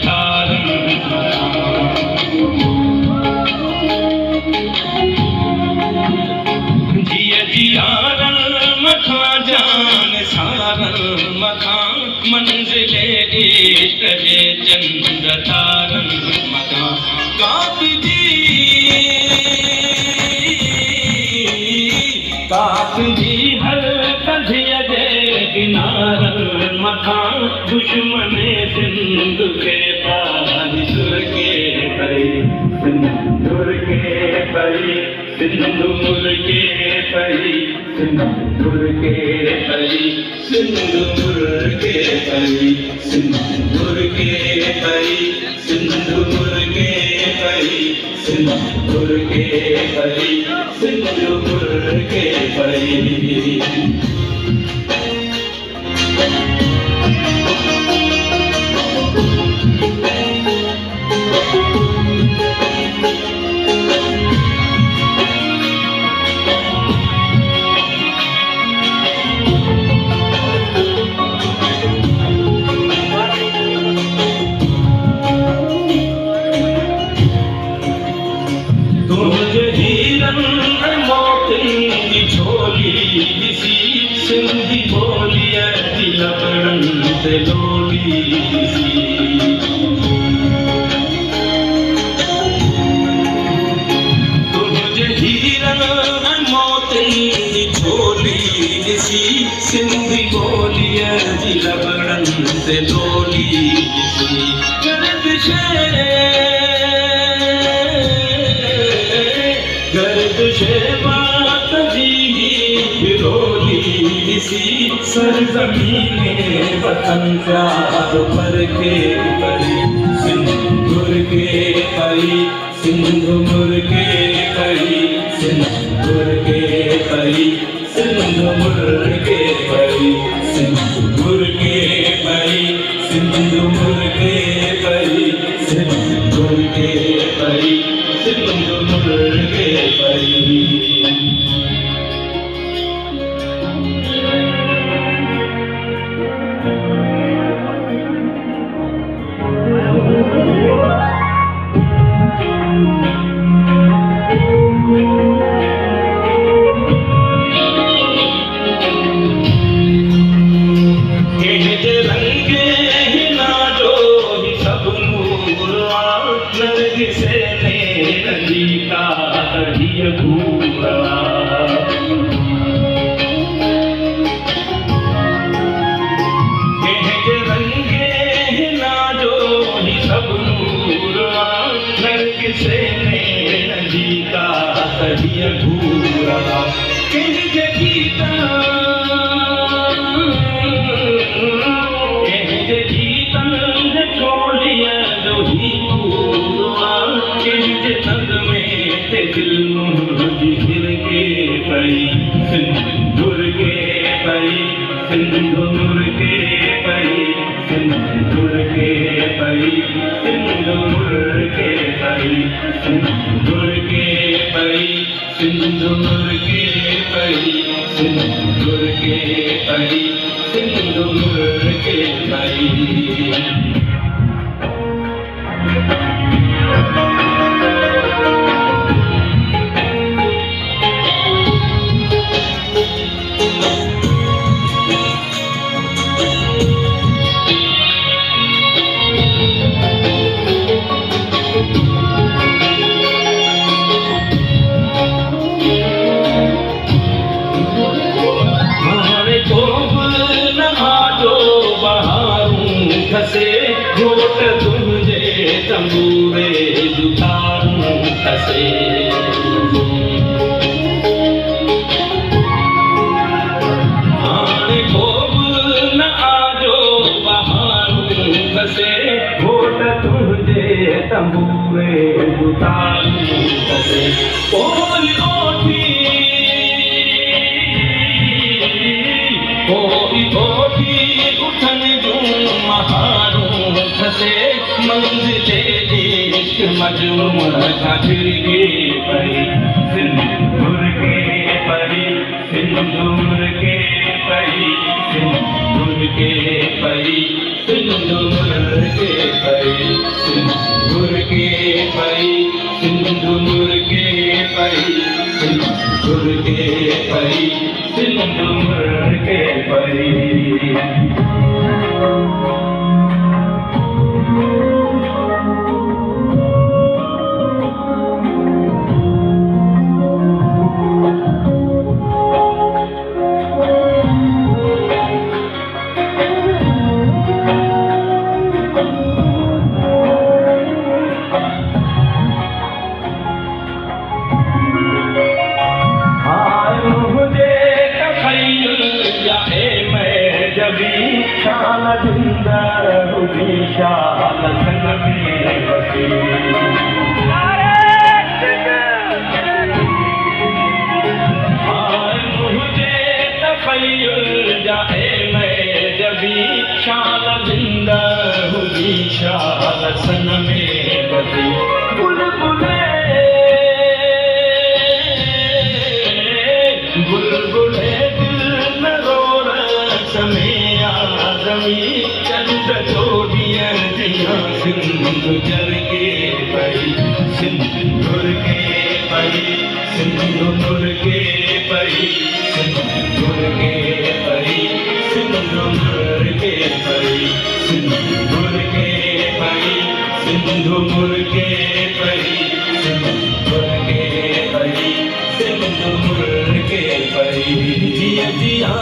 ठारन जिया जियारन मखा जान सारन मखा मंजिले इश्क है चंद तारन मखा काप जी हर कधिया जे किनारन मखा दुश्मन सिंध के बारिशुर के परी सिंदूर के परी सिंदूर के परी सिंदूर के परी सिंदूर के परी सिंदूर के परी सिंदूर के परी सिंदूर के परी सिंदूर के परी सिंधी बोलिया लबड़न से लोली तुझे हीरन मोती झोली सी सिंधी बोलिया लबड़न से लोली गर्द शे बात जी बिरोली सरज़मीने वतन प्यार पर के परी सिंदूर के परी सिंदूर के परी सिंदूर के परी सिंदूर के परी सिंदूर के परी सिंदूर के परी सिंदूर के परी सिंदूर के परी सिंदूर के परी सिंदूर के परी सिंदूर के परी सिंदूर के परी सिंदूर के परी सिंदूर के परी सिंदूर के परी सिंदूर के परी घोट तुझे तंबूरे जुटारूं कसे आने खोब न आजो बहारूं कसे घोट तुझे तंबूरे जुटारूं कसे कोई ओठी उठन जूं महारूं खसे मंजिले इश्क मजनू खातिर के परी सिंदूर के परी सिंदूर के परी सिंदूर के परी सिंदूर के परी पई सिंधुर के पई सिंधुर के पई सिंधुर के पई शाल जिंदा हुई शाल सन में बसी आए मुझे तखय्युल जाए मैं जबी शाल जिंदा हुई शाल सन में बसी बुलबुले बुलबुले दिल न रो समय चंद जोड़ियां दिया सिंधुर के पई सिंधुर के पई सिंधुर के पई सिंधुर के पई सिंधुर के पई सिंधुर के पई सिंधुर के पई सिंधुर के पई सिंधुर के पई जिया जिया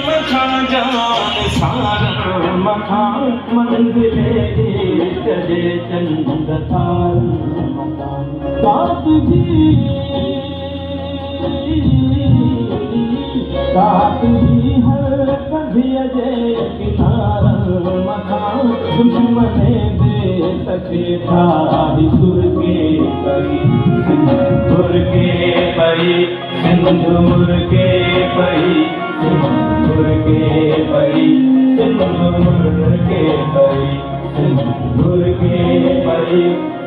मखा जान सारा मखा मंजिले चले चंद तार कात जी हर कभी अजय किनारा मखा दुश्मने दे सके थारी सुर के पई सिंधुर के पई सिंधुर के पई सिंधुर के पई सिंधुर के पई सिंधुर के पई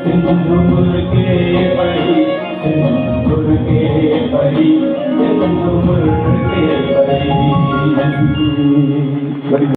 सिंधुर के पई सिंधुर के पई सिंधुर के पई